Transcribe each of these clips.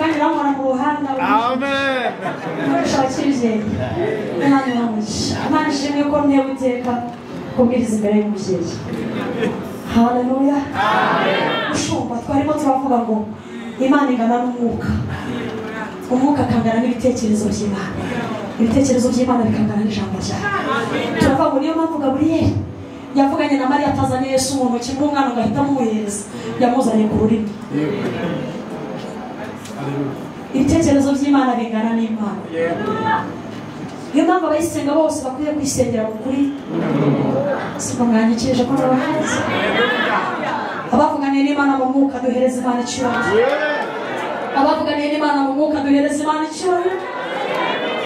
kandi ramwana mu ruhanga. Amen. Shakirije. Imana ishimwe ko mwe guteka kubwiriza imbere y'umubyeyi. Haleluya. Amen. Ushumba twarimo turavuga ngo Imana ingana n'umwuka. Umwuka kangana n'ibitekerezo by'Imana. Ibitekerezo by'Imana bikangana n'ijambo ryayo. Turavuga ngo niyo mpamvu Gaburiyeli yavuganye na Mariya atazanye Yesu mu ntoki n'umwana agahita amuhereza. Yamuzanye ku rurimi. Ibitekerezo by'Imana bingana n'Imana. Niyo mpamvu abayisenga bose bakwiye kwisengera mu kuri. Siko mwanyikirije ko nabahanze. Abavuganye n'Imana mu mwuka duhereza Imana icyubahiro. Abavuganye n'Imana mu mwuka duhereza Imana icyubahiro.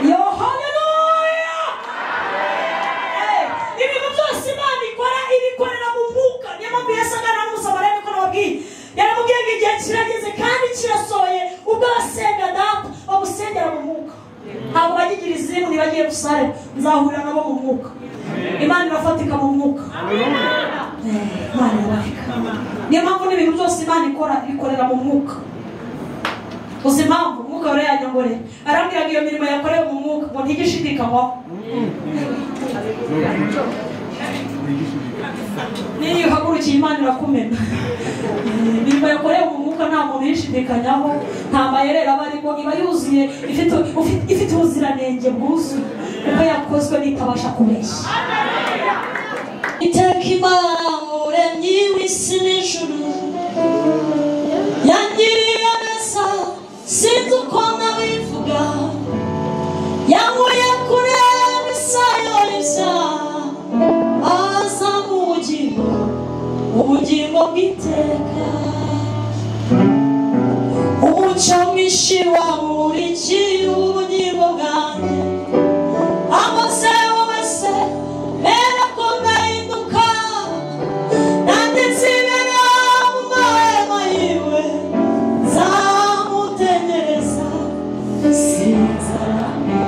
Yo haleluya. Ibintu byose Imana ikora ibikorera mu mwuka. Niyo mpamvu yasangana n'umusamariya niko nababwiye. Yaramubwiye ngo igihe kirageze kandi kirasohoye ubwo basenga data bamusengera mu mwuka. Ntabwo bagigira izina ntibagiye gusare nzahurira nabo mu mwuka. Imana irafatika mu mwuka. Imana irafatika. Niyo mpamvu n'ibintu byose Imana ikora bikorera mu mwuka. Uzi impamvu umwuka wari yanyongoreye arambwira ngo iyo mirimo yakorewe mu mwuka ngo ntigishidikanywaho. Niyo uhagurukiye Imana irakumena. Imirimo yakorewe mu mwuka nta muntu yishidikanyaho, nta mayerera aba arimo, iba yuzuye ifite ubuziranenge bwuzuye kuko yakozwe n'itabasha kubeshya. Iteka Imana umuremyi w'isi n'ijuru yangiriye neza sinzi uko nabivuga, yankuye kure ibisayo ibyaha aza mu ubugingo bw'iteka, umucyo mwinshi wamurikiye ubugingo bwanjye, amaze wese mbere ko ndahinduka nanditse ibera mu mahema yiwe nzamutegereza sinzarame.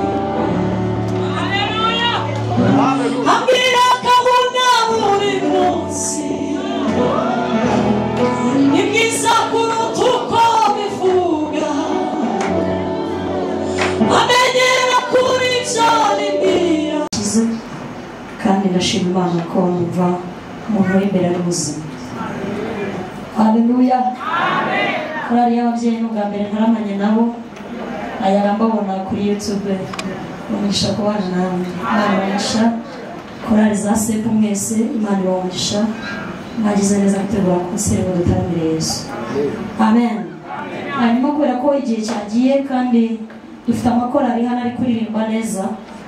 Ambwira gahunda buri munsi ni bwiza kuruta uko bivuga, amenyera kuri byo bimbwira kandi ndashima Imana ko numva umuntu uri imbere y'ubuzima. Haleluya. Korali y'ababyeyi n'ubwa mbere ntaramanye nabo aya mbabona kuri YouTube. Umugisha kubana nawe. Imana ibahisha korali za sepu mwese, Imana ibahisha mwagize neza gutegura konseri ngo dutaramire Yesu. Amen. Hanyuma kubera ko igihe cyagiye kandi dufite amakorali hano ari kuririmba neza,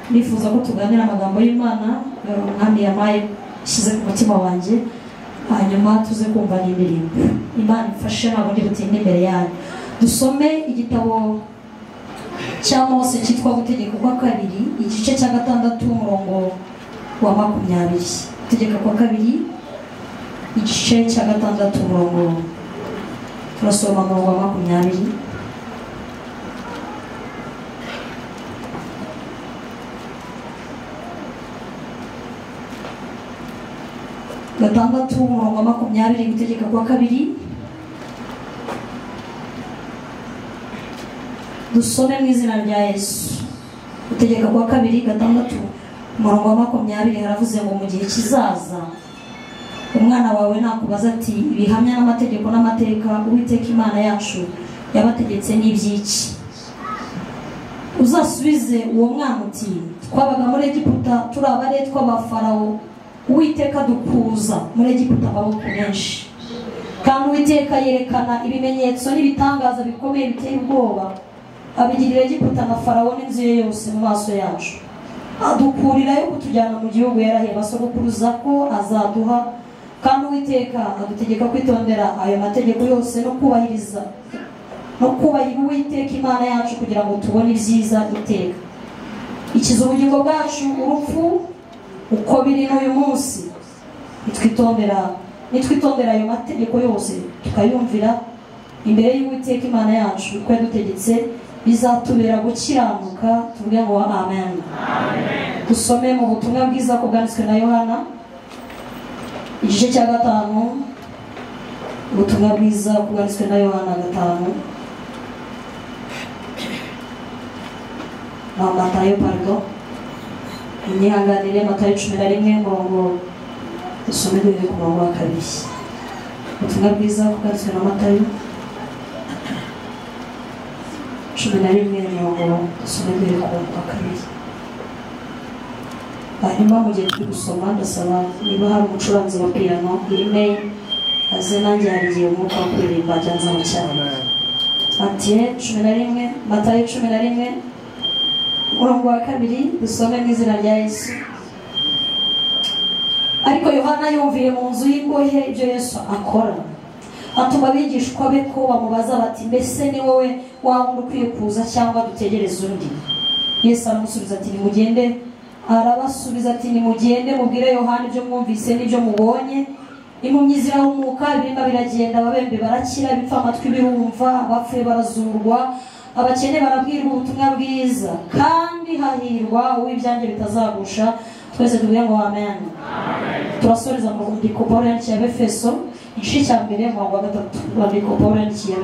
nifuza ko tuganira amagambo y'Imana umwami yamaye ishyize ku mutima wanjye, hanyuma tuze kumva n'indirimbo. Imana ifashe ntabwo ndi butinde imbere yanyu. Dusome igitabo cya Mose cyitwa Gutegeka kwa kabiri igice cya 6 umurongo wa 20. Gutegeka kwa kabiri igice cya 6 umurongo turasoma umurongo wa 20. Gatandatu umurongo wa 20. Gutegeka kwa kabiri. Dusome mu izina rya Yesu. Gutegeka kwa kabiri 6 umurongo wa 20 haravuze ngo mu gihe kizaza umwana wawe nakubaza ati ibihamya n'amategeko n'amateka Uwiteka Imana yacu yabategetse n'ibyiki, uzasubize uwo mwana uti twabaga muri Egiputa turi abaretwa ba Farawo, Uwiteka dukuza muri Egiputa amaboko menshi, kandi Uwiteka yerekana ibimenyetso n'ibitangaza bikomeye biteye ubwoba abigirira Egiputa na Farawo n'inzu ye yose mu maso yacu, adukurirayo kutujyana mu gihugu yarahiye basogokuruza ko azaduha, kandi Uwiteka adutegeka kwitondera ayo mategeko yose no kubahiriza no kubahiriza Uwiteka Imana yacu kugira ngo tubone ibyiza iteka, ikiza ubugingo bwacu urupfu uko biri n'uyu munsi, nitwitondera ayo mategeko yose tukayumvira imbere y'Uwiteka Imana yacu uko yadutegetse, bizatubera gukiranuka. Tuvuge ngo amen. Dusome mu butumwa bwiza ko bwanditswe na Yohana igice cya 5. Ubutumwa bwiza ko bwanditswe na Yohana 5 Matayo pardon inyihanganire Matayo 11 ngo dusome duhere ku murongo wa 2 ubutumwa bwiza kugarutswe na Matayo 11 ngo dusome duhere ku murongo wa 2 hanyuma mu gihe turi gusoma ndasaba niba hari umucuranzi wa piano email aze nanjye harigiye umwuka wo kuririmba ajyanza mu cyaro Matayo 11 Matayo 11 umurongo wa 2 dusome mu izina rya Yesu. Ariko Yohana yumviye mu nzu y'imbohe ibyo Yesu akora, atuma abigishwa be ko bamubaza bati mbese ni wowe waba ukwiye kuza cyangwa dutegereze undi? Yesu aramusubiza ati nimugende. Arabasubiza ati nimugende mubwire Yohana ibyo mwumvise n'ibyo mubonye, impumyi zirahumuka, ibirima biragenda, ababembe barakira, ibipfa amatwi birumva, abapfuye barazurwa, abakene barabwirwa ubutumwa bwiza, kandi hahirwa uw'ibyanjye bitazagusha. Twese tuvuge ngo amen. Turasoreza mu rwandiko Pawulo yandikiye Abefeso igice cya mbere umurongo wa 3. Rwandiko Pawulo yandikiye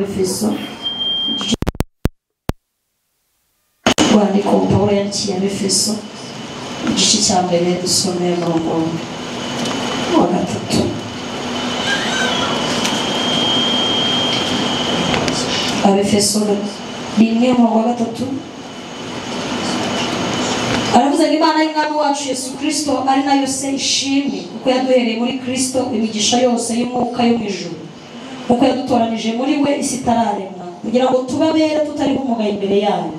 Abefeso igice cya mbere dusome umurongo wa 3. Abefeso 1 umurongo wa 3 aravuze ngo Imana y'Umwami wacu Yesu Kristo ari nayo se ishimwe kuko yaduhereye muri Kristo imigisha yose y'umwuka yo mu ijuru, kuko yadutoranije muri we isi itararemwa kugira ngo tubabere tutariho umugayo imbere yayo,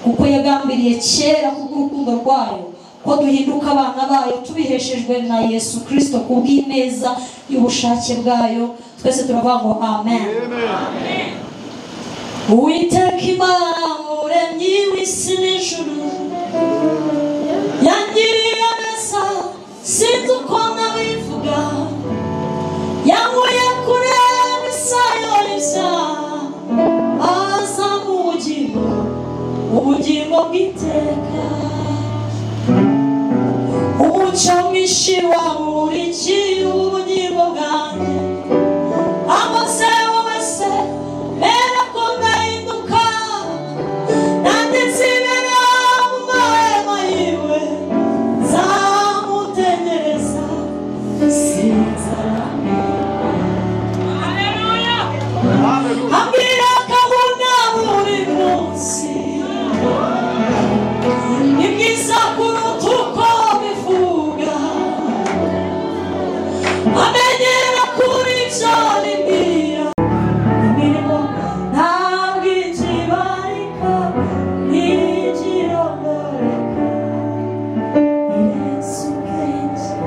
kuko yagambiriye kera kubw'urukundo rwayo ko duhinduka abana bayo tubiheshejwe na Yesu Kristo kubw'ineza y'ubushake bwayo. Twese turavuga ngo amen. Uwiteka Imana muremyi w'isi n'ijuru yangiriye neza sinzi uko nabivuga, yankuye kure imisayo y'ibyaha aza mu ubugingo bw'iteka, umucyo mwinshi wamurikiye ubugingo bwanjye, amaze wese mera ko ndahinduka, nanditse ibera mu mahema yiwe, nzamutegereza sinzarame. Ambwira akabona buri munsi, ni bwiza kuruta uko bivuga, amenyera kuri ibyo bimbwira, imirimo ntabwo ikibarika ntigirondoreka, Yesu Kristo.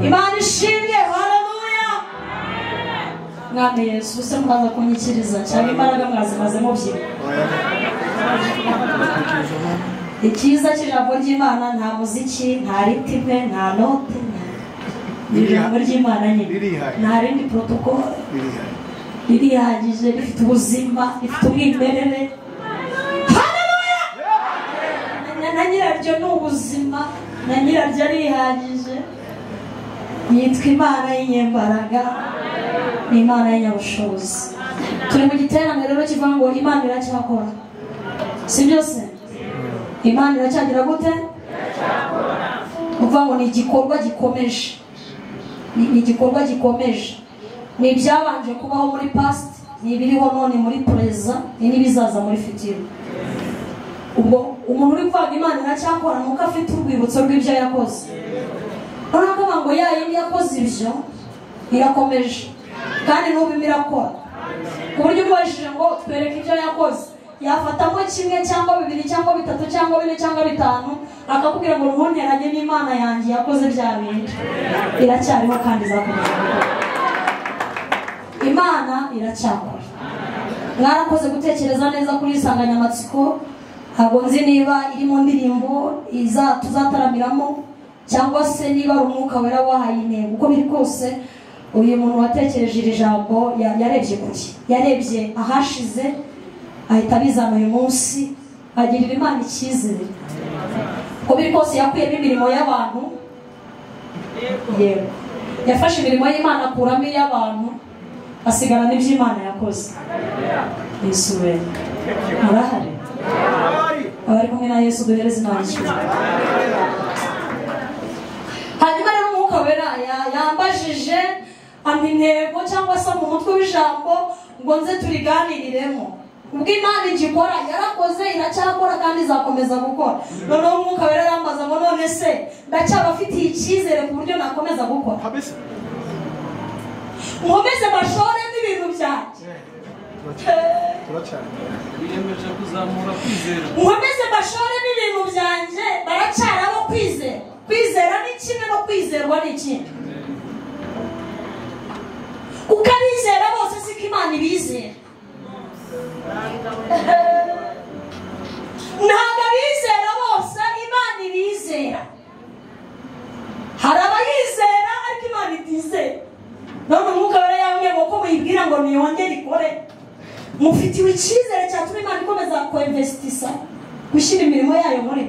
Imana ishimwe, haleluya. Mwami Yesu, use mwaza kunyikiriza cyangwa imbaraga mwazimazemo byinshi. Ikiza cy'ijambo ry'Imana nta muziki, nta ritime, nta note, ijambo ry'Imana nyine nta rindi protocol, ririhagije, rifite ubuzima, rifite umwimerere. Haleluya! Na nyiraryo ni ubuzima, na nyiraryo arihagije, yitwa Imana y'inyembaraga, ni Imana y'inyabushobozi. Turi mu giterane rero kivuga ngo Imana iracyakora, si byose? Imana iracyagira gute? Uvuga ngo ni igikorwa gikomeje, ni igikorwa gikomeje, ni ibyabanje kubaho muri past, ni ibiriho none muri present, ni n'ibizaza muri future. Ubwo umuntu uri kuvuga Imana iracyakora nuko afite urwibutso rw'ibyo yakoze. Urabona ngo yindi yakoze ibyo irakomeje kandi n'ubu irakora, ku buryo ubashije ngo twereke ibyo yakoze, yafatamo kimwe cyangwa bibiri cyangwa bitatu cyangwa bine cyangwa bitanu, akakubwira ngo ruhongeranye n'Imana yanjye yakoze bya bindi, iracyariho kandi izakomeza. Imana iracyakora. Mwarakoze gutekereza neza kuri insanganyamatsiko, ntabwo nzi niba iri mu ndirimbo tuzataramiramo cyangwa se niba ari umwuka wera wahaye intego. Uko biri kose uyu muntu watekereje iri jambo yarebye kuri, yarebye ahashize, ahita bizana uyu munsi, agirira Imana icyizere. Uko biri kose yakuyemo imirimo y'abantu, yego yafashe imirimo y'Imana akuramo iy'abantu, asigarana iby'Imana yakoze. Yesu we murahari? abari kumwe na Yesu duhereze n'abishimira. Hanyuma rero umwuka wera yambajije intego cyangwa se mu mutwe w'ijambo ngo nze turiganiriremo. Ubwo Imana igikora yarakoze iracyakora kandi izakomeza gukora. Noneho umwuka wera arambaza ngo none se ndacyabafitiye icyizere ku buryo nakomeza gukora. Nkomeze bashore n'ibintu byanjye. Biyemeje kuzamura kwizera. Nkomeze bashore n'ibintu byanjye baracyarabo kwizera. Kwizera ni kimwe no kwizerwa ni ikindi. Kuko abizera bose siko Imana ibizera. Ntabwo abizera bose Imana ibizera. Hari abayizera ariko Imana itizera. None umwuka wera yambwiye ngo ko muyibwira ngo niyongere ikore. Mufitiwe icyizere cyatuma Imana ikomeza kuinvestisa gushyira imirimo yayo muri.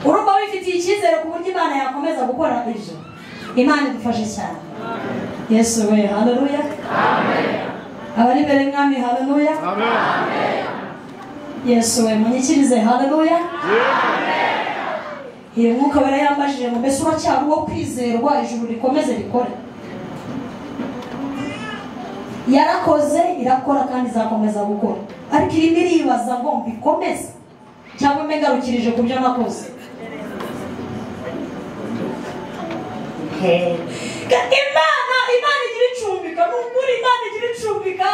Urumva wifitiye icyizere ku buryo Imana yakomeza gukora ibyo. Imana idufashe cyane. Yesu we, haleluya. Amen. Abari imbere mwami, haleluya. Amen. Yesu we, munyikirize, haleluya. Amen. Iyo mwuka wera yambajije ngo mbese uracyari uwo kwizerwa ijuru rikomeze rikore. Yarakoze irakora kandi izakomeza gukora. Ariko irimo iribaza ngo mbikomeze cyangwa mbengarukirije ku byo nakoze. Imana igira icumbika, nukuri Imana igira icumbika,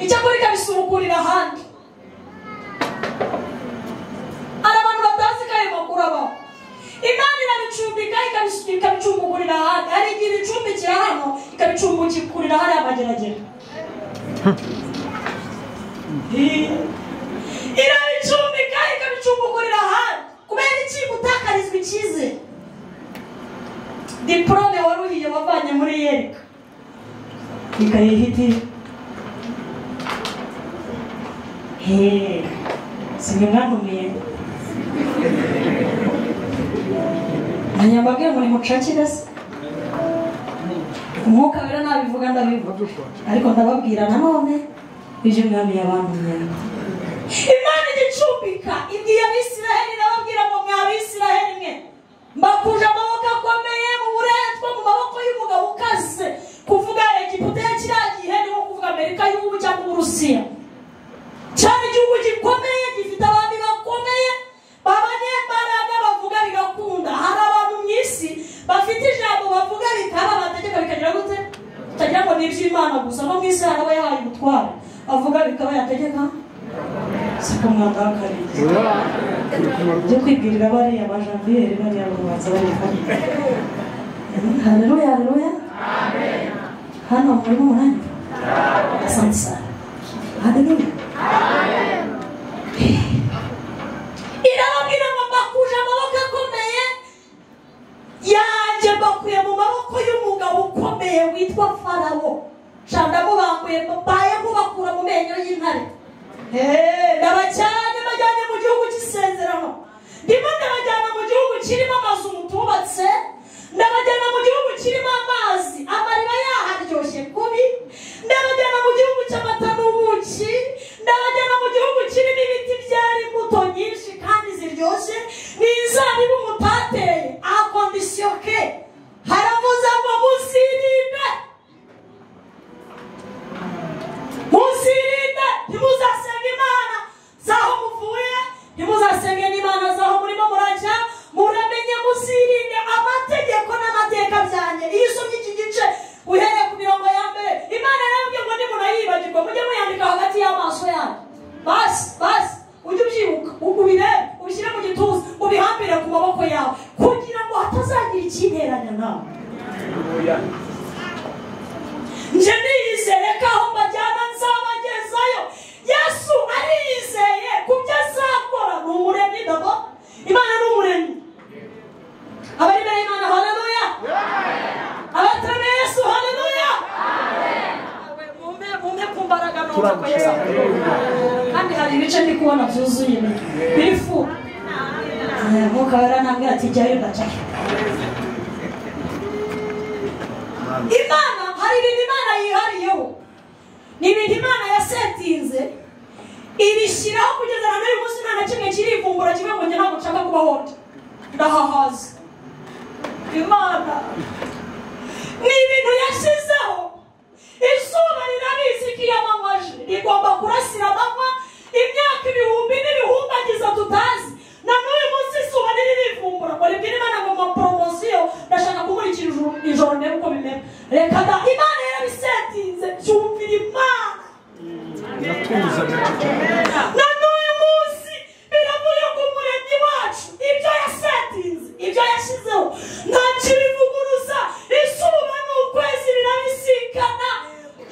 icyakora ikabisubukurira ahandi. Hari abantu batazi ko ayo makuru abaho. Imana irabicumbika ikabicumbugurira ahandi. Hari igihe ibicumbikira hano ikabicumbugurira hariya amageragere. Irabicumbika ikabicumbugurira ahandi. Kubera iki gutakarizwa icyizere? Diplome waruhiye wavanye muri Yerika ikayihiti singe mwantumiye anyambabwiye muri mucakire se umwuka wera nabivuga ndabivuga ariko ndababwira nanone ibyo mwami yabantumye. Imana igicumbika ibwiye Abisiraheli nababwira ngo mw'Abisiraheli mwe mbakuje amaboko akomeye mu buretwa mu maboko y'umugabo ukaze kuvuga Egiputa ya kiriya gihe ni nko kuvuga Amerika y'ubu cyangwa Uburusiya. Cyari igihugu gikomeye gifite abantu bakomeye b'abanyembaraga bavuga bigakunda. Hari abantu mu isi bafite ijambo bavuga bikaba bategeka bikagira gute utagira ngo ni iby'Imana gusa. No mu isi hari aba yahaye ubutware avuga bikaba yategeka siko mwandakariye byo kwibwirira bariya bajambiyeri bariya babanza barifanye. Haleluya, haleluya. Amen. Hano muri umunani. Asante sana. Haleluya. Amen. Irababwira ngo mbakuje amaboko akomeye yanjye mbakuye mu maboko y'umugabo ukomeye witwa Farawo. Shanda mubambuye mbaye mubakura mu menyo y'intare. Ndabajyanye bajyanye mu gihugu cy'isezerano. Ndimo ndabajyana mu gihugu kirimo amazu mutubatse. Ndabajyana mu gihugu kirimo amazi amariba yaharyoshye kubi. Ndabajyana mu gihugu cy'amata n'ubuki. Ndabajyana mu gihugu kirimo ibiti byari imbuto nyinshi kandi ziryoshye n'inzabibu mutateye. Akondisiyo ke haravuze ngo musirinde. Musirinde, ntimuzasenge Imana zaho muvuye, ntimuzasenge n'Imana zaho murimo murajya. Muramenye musirinde amategeko n'amateka byanjye. Iyo usomye iki gice uhereye ku mirongo ya mbere, Imana yarabwiye ngo nimunayibagirwa mujye muyandika hagati y'amaso yanyu. Basi ujye ubyibuka ubirebe ubishyire mu gituza ubihambire ku maboko yawe kugira ngo hatazagira ikinteranya nawe. Nje niyizeye ko aho mbajyana nzabagezayo. Yesu ariyizeye ku byo azakora. Ni umuremyi dabo. Imana ni umuremyi. Abari imbere y'Imana, haleluya. Abatarame Yesu, haleluya. Mumpe ku mbaraga numva ko Yesu. Kandi hari ibice ndi kubona byuzuye birifu. Mwuka wera nambwira ati jyayo ndacayo. Imana hari ibintu Imana yihariyeho. ibintu Imana yasetinze ibishyiraho kugeza na n'uyu munsi nta na kimwe kirivumbura kimwe ngo njye ntabwo nshaka kubaho ndahahaza. Imana ni ibintu yashyizeho, izuba rirabizi ko iyo amanywa aje rigomba kurasira amanywa imyaka ibihumbi n'ibihumbagiza tutazi, na n'uyu munsi izuba ntiririvumbura ngo ribwire Imana ngo amaporomosiyo ndashaka kumurikira ijoro ndebe uko bimera. Reka da, Imana yarabisetinze, cyumvira Imana. Na n'uyu munsi biravuye ku Muremyi wacu ibyo yasetinze, ibyo yashyizeho nta kibivuguruza. Izuba n'ukwezi birabisikana,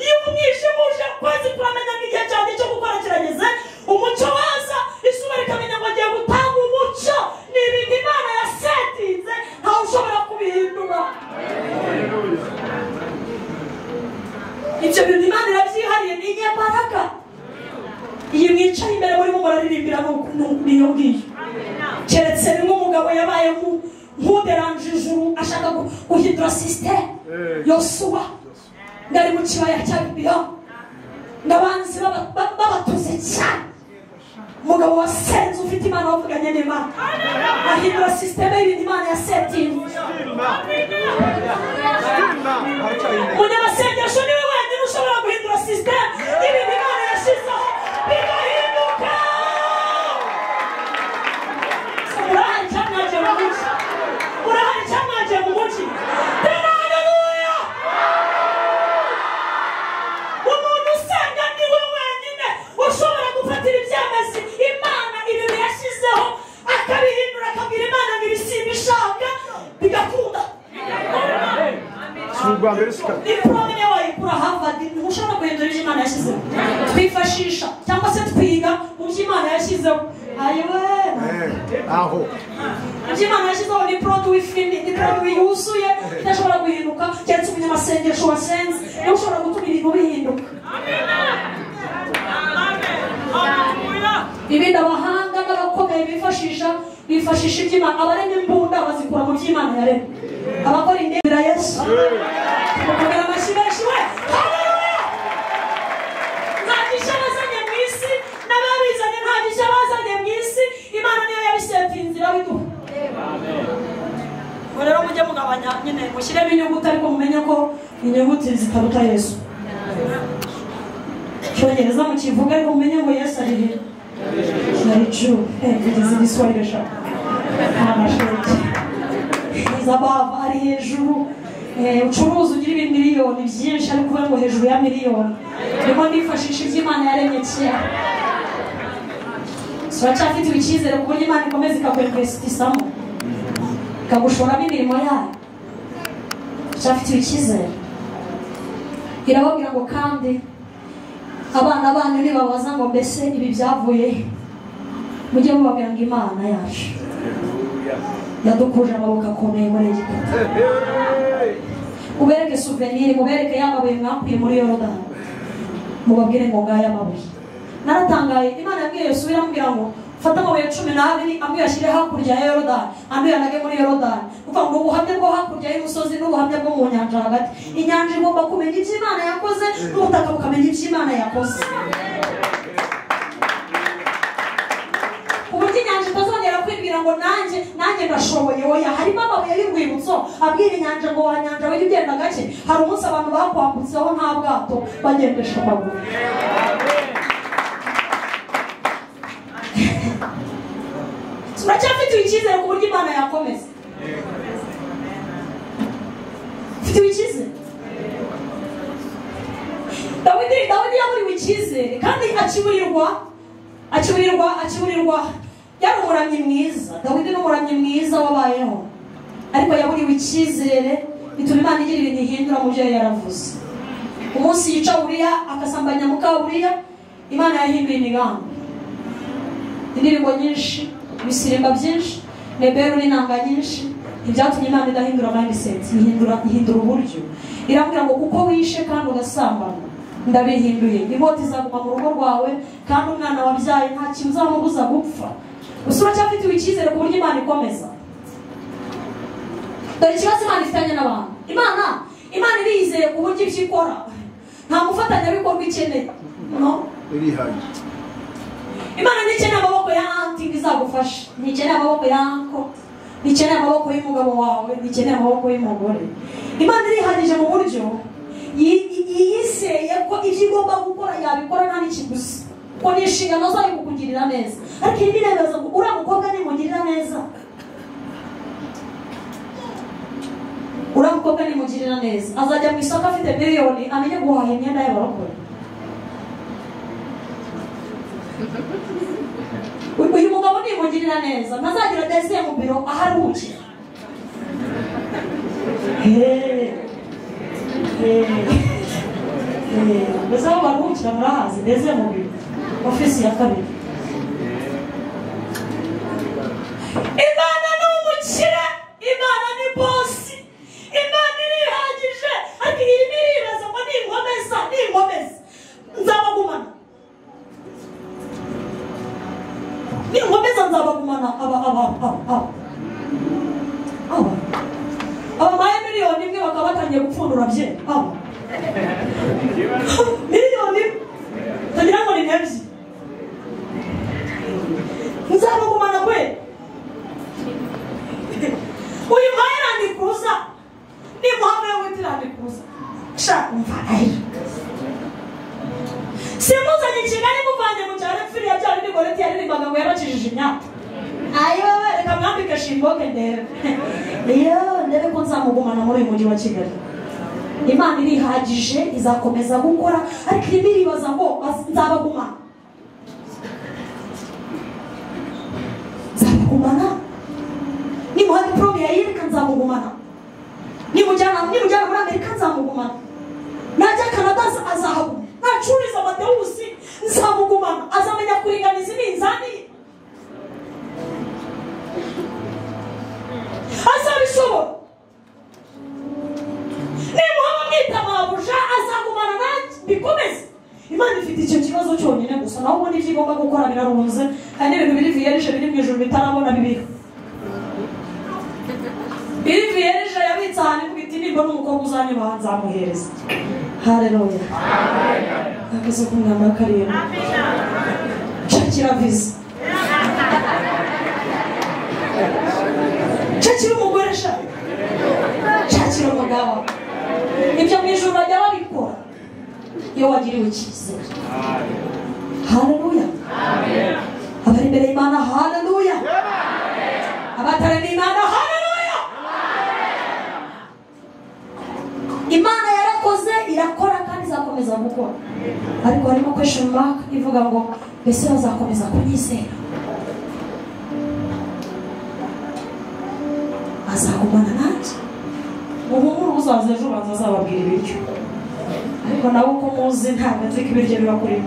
iyo umwijima uje ukwezi kuramenya ngo igihe cyane cyo gukora kirageze, umucyo waza izuba rikamenya ngo agiye gutanga umucyo. Ni ibintu Imana yasetinze, ntawe ushobora kubihindura. Ibyo bintu Imana irabyihariye, ni inyembaraga. Iyi mwicaye imbere murimo muraririmbira niyo ngiyo, keretse rimwe umugabo yabaye nk'uderanje ijuru ashaka guhindura sisiteme. Yosuwa ngari mu kibaya cya Gibeya n'abanzi babatuze cyane, umugabo wasenze ufite Imana wavuganye n'Imana ahindura sisiteme y'ibintu Imana yasetinze. Umunyamasengesho niwe wenyine ushobora guhindura sisiteme y'ibintu Imana yashyizeho bigahinduka. Urahari cyamwagiye mu mugi, urahari cyamwagiye mu mugi. Haleluya! Umuntu usenga niwe wenyine ushobora gufatira ibyemezo Imana ibintu yashyizeho akabihindura, akabwira Imana ngo ibisimbishaka bigakunda. Diplome wayikura Harvard ntushobora guhindura ibyo Imana yashyizeho. Twifashisha cyangwa se twiga mu byo Imana yashyizeho. Ayiwe aho ibyo Imana yashyizeho ni produit fini, ni produit yuzuye idashobora guhinduka, keretse umunyamasengesho wasenze niwe ushobora gutuma ibintu bihinduka. Ibindi abahanga n'abakomeye bifashisha ibyo Imana, abaremye imbunda bazikura mu byo Imana yaremye, abakora indebera Yesu bakongera amashyi benshi we. Haleluya! Nta gishya bazanye mu isi, n'ababizanye nta gishya bazanye mu isi, Imana niyo yabisetinze irabiduha. Ngo rero mujye mugabanya nyine mushyiremo inyuguti, ariko mumenye ko inyuguti zitaruta Yesu. Cyongereza mu kivuga ariko mumenye ngo Yesu ari juu. Kugeza igiswahili shaka amashoti izabava ari hejuru. Ucuruza ugira ibintu miliyoni byinshi ariko uvuga ngo hejuru ya miliyoni. Ndimo ndifashisha ibyo Imana yaremye kera. Turacyafite icyizere ku buryo Imana ikomeza ikakwinvestisamo, ikagushoramo imirimo yayo. Turacyafite icyizere. Irababwira ngo kandi abana banyu nibabaza ngo mbese ibi byavuye, mujye mubabwira ngo Imana yacu yadukuje amaboko akomeye muri Egiputa. Mubereke souvenir, mubereke y'amabuye mwakuye muri Yorodani, mubabwire ngo ngaya amabuye. Naratangaye, Imana yabwiye Yosuwa iramubwira ngo fata amabuye 12 amwe yashyire hakurya ya Yorodani, andi yanage muri Yorodani. Kuva ngo ubuhamya bwo hakurya y'umusozi n'ubuhamya bwo mu nyanja hagati. Inyanja igomba kumenya ibyo Imana yakoze, n'ubutaka bukamenya ibyo Imana yakoze. Uburyo inyanja itazongera kwibwira ngo nanjye ndashoboye. Oya, harimo amabuye y'urwibutso abwira inyanja ngo wa nyanja we ugenda gake. Hari umunsi abantu bakwambutseho nta bwato bagendesha amaguru. Turacyafite icyizere ku buryo Imana yakomeza. Fite icyizere. Dawidi yaburiwe icyizere kandi akiburirwa yari umuramyi mwiza. Dawidi ni umuramyi mwiza wabayeho, ariko yaburiwe icyizere bituma Imana igira ibintu ihindura mu byo yaravuze. Umunsi yica Uriya akasambanya muka Uriya, Imana yahinduye imigambi. Indirimbo nyinshi, ibisirimba byinshi, nebero n'inanga nyinshi, ibyatumye Imana idahindura mindset, ihindura uburyo. Irambwira ngo kuko wishe kandi ugasambana, ndabihinduye. Inkota izaguma mu rugo rwawe kandi umwana wabyaye nta kintu uzamubuza gupfa. Gusa uracyafite icyizere ku buryo Imana ikomeza. Dore ikibazo Imana ifitanye n'abantu. Imana iriyizeye ku buryo ibyo ikora nta mufatanyabikorwa ikeneye no irihaye Imana ntikeneye amaboko ya anti izagufasha ntikeneye amaboko ya anko ntikeneye amaboko y'umugabo wawe ntikeneye amaboko y'umugore Imana irihagije mu buryo yiseye ko ibyo igomba gukora yabikora nta n'ikiguzi ko ni inshingano zayo kukugirira neza ariko ibi birebaza ngo uriya mukobwa nimugirira neza uriya mukobwa nimugirira neza azajya mu isoko afite miliyoni amenye guhaha imyenda y'abarokore uyu mugabo nimugirira neza ntazagira desiye mu biro aharuhukira mbese aho baruhukira murahazi desiye mu biro ofisi ya kabiri Imana ni umukire Imana ni bosi Imana irihagije ariko irimo iribaza ngo ninkomeza nzabagumana ninkomeza nzabagumana aba maye miliyoni imwe bakaba batangiye gupfundura bye miliyoni tagira ngo ni nebyi nzabagumana kwe uyu maye randikuza ni muhamwe w'iti randikuza shaka umfanayo simuzanye Kigali muvanye mu cyaro firiya bya bindi goreti yaririmbaga ngo yaracishije imyaka ayiwewe reka mwambike shimboke ndebe ndebe ko nzamugumana muri uyu mujyi wa Kigali Imana irihagije izakomeza gukora ariko irimo iribaza ngo nzabagumana nimuha diplome ya yirika nzamugumana nimujyana muri Amerika nzamugumana najya Canada azahaguma nacuriza amatewusi nzamugumana azamenya kuringaniza iminzani azabishobora nimuha bamwita mabuja azagumana nanjye bikomeze Imana ifite icyo kibazo cyonyine gusa naho ubundi ibyo igomba gukora birarunze kandi ibintu biri vierge biri mu ijuru bitarabona bibiri biri vierge yabitse ahantu ku biti nimba n'umukobwa uzanyubaha nzamuhereza haleluya akaze kumwamba kariyeri shakira visa shakira umugore shakira umugabo ibyo mu ijuru bajya babikora iyo wagiriwe icyizere haleluya abari imbere y'Imana haleluya abatari n'Imana haleluya Imana yarakoze irakora kandi izakomeza gukora ariko harimo question mark ivuga ngo mbese bazakomeza kunyizera azagumana nanjye umuhumuro uzaza ejo banza azababwira ibiryo ariko nawe uko muzi ntabwo nzi ko ibiryo biba kuri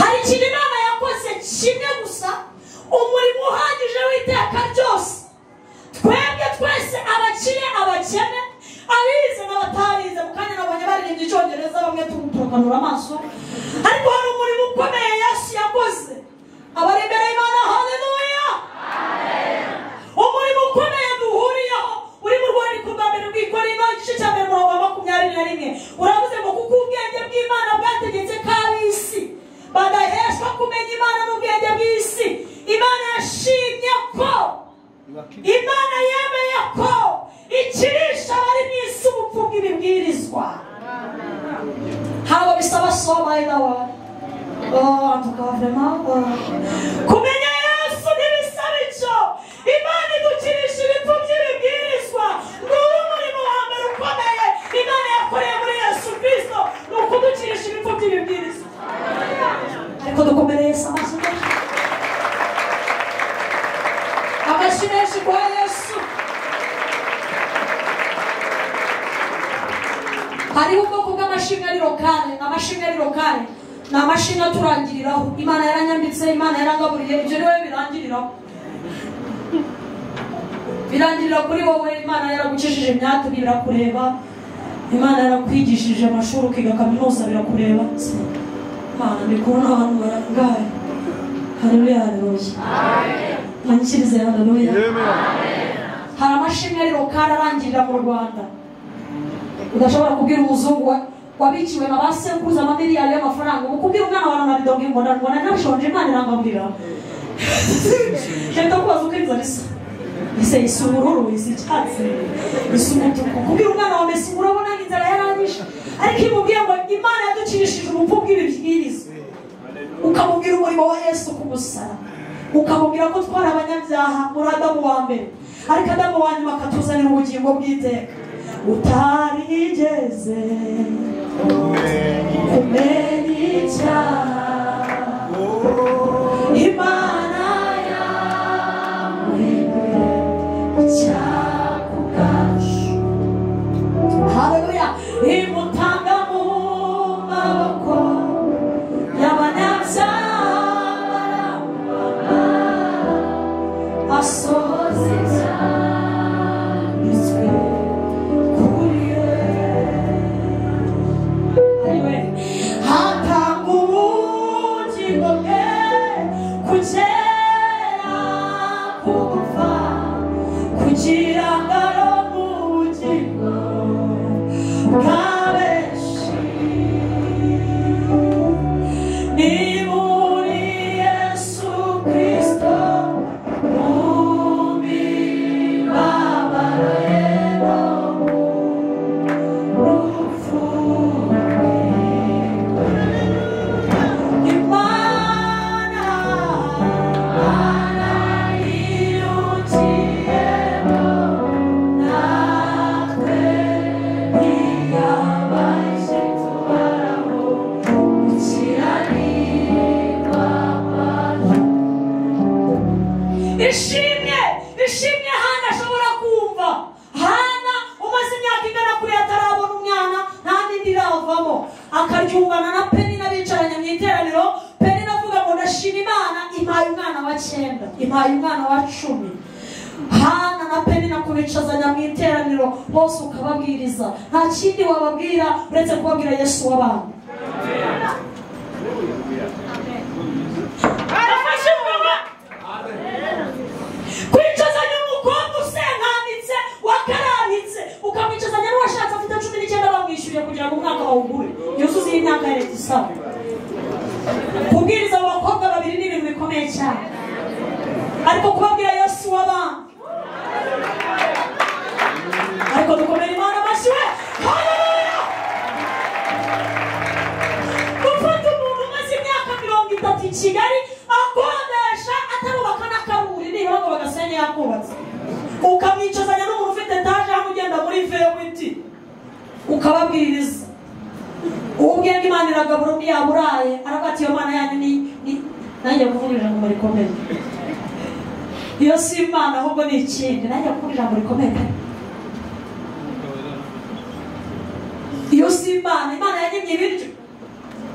hari ikintu Imana yakoze kimwe gusa umurimo uhagije w'iteka ryose twebwe twese abakire abakene abize n'abatarize mu kanya nabonye baririmbye icyongereza bamwe tukanura amaso ariko hari umurimo ukomeye Yesu yakoze abari imbere y'Imana haleluya umurimo ukomeye duhuriyeho uri mu rwandiko rwa mbere rw'Ikorinto igice cya 21 uravuze ngo kuko ubwenge bw'Imana bwategetse ko ab'isi badaheshwa kumenya Imana n'ubwenge bw'isi Imana yashimye ko Imana yemeye ko ikirisha abari mu isi ubupfu bw'ibibwirizwa ntabwo bisaba soba inawa kumenya Yesu ntibisaba icyo Imana idukirisha ibipfu by'ibibwirizwa n'uwo murimo wa mbere ukomeye Imana yakoreye muri Yesu Kristo ni ukudukirisha ibipfu by'ibibwirizwa ariko dukomereye Yesu amashyi menshi kwa Yesu hariho ubwoko bw'amashimwe ari lokale amashimwe ari lokale ni amashimwe aturangiriraho Imana yaranyambitse Imana yarangaburiye ibyo niwe birangirira kuri wowe Imana yaragukijije imyaka birakureba Imana yarakwigishije amashuri ukiga kaminuza birakureba Imana ndi kubona abantu barangaye haleluya haleluya Manyikirize haleluya. Hari amashimwe ari lokal arangirira mu Rwanda. Udashobora kubwira umuzungu wabikiwe na basekuruza amamiliyari y'amafaranga ukubwira umwana wa Ronaldo ngo nashonje Imana irangaburira. Cyangwa kubaza ukinza risa. Ise isururu isi cyatsi. Isumutuku kubwira umwana wa Messi urabona inzara yaranyisha. Ariko imubwiye ngo Imana yaducishije ubupfu bw'ibibwiriza. Ukamubwira umurimo wa Yesu ku musaraba. Ukamubwira ko twari abanyabyaha muri Adamu wa mbere. Ariko Adamu wa nyuma akatuzanira ubugingo bw'iteka. Utarigeze kumenya Imana yamuhinduye icyakugasha. Haleluya. Imutanga mu maboko y'abanyabyaha asohoza ibyanditswe kuri we. Hatanga ubugingo bwe kugera ku gupfa kugira ngo aronke ubugingo bwa benshi. Ni muri Yesu Kristo mu mibabaro ye no mu rupfu rwe. Imana yiyutiyemo natwe ntiyabaje tubaraho gukiranirwa kwacu. Ishimye Hana ashobora kumva. Hana umaze imyaka ingana kuri atarabona umwana nta n'indi iravamo, akaryungana na Penina bicaranye mu iteraniro. Penina avuga ngo ndashima Imana impaye umwana wa 9, impaye umwana wa 10. Hana na Penina kubicazanya mu iteraniro bose ukababwiriza, nta kindi wababwira uretse kubabwira Yesu w'abantu. Kwicazanya umukobwa usenganitse wakaranitse ukamwicazanya n'uwashatse afite 19 bamwishyuriye kugira ngo umwaka bawugure yuzuze imyaka ya leta isaba. Kubwiriza abakobwa babiri ni ibintu bikomeye cyane, ariko kubabwira Yesu w'abantu. Ariko dukomere Imana amashyi we. Haleluya. Gufata umuntu umaze imyaka 30 i Kigali akodesha atarubaka n'akaburi niba ngo bagasenya yakubatse, ukamwicazanya n'umuntu ufite etaje hano ugenda muri vewiti ukababwiriza. Ubwenge Imana iragabura undi yaburaye aragati iyo Mana yanyu ni nanjye kuvugirira ngo rikomeye. Iyo si Imana ahubwo ni ikindi nanjye kuvugirira ngo rikomeye. Iyo si Imana yanyimye ibiryo.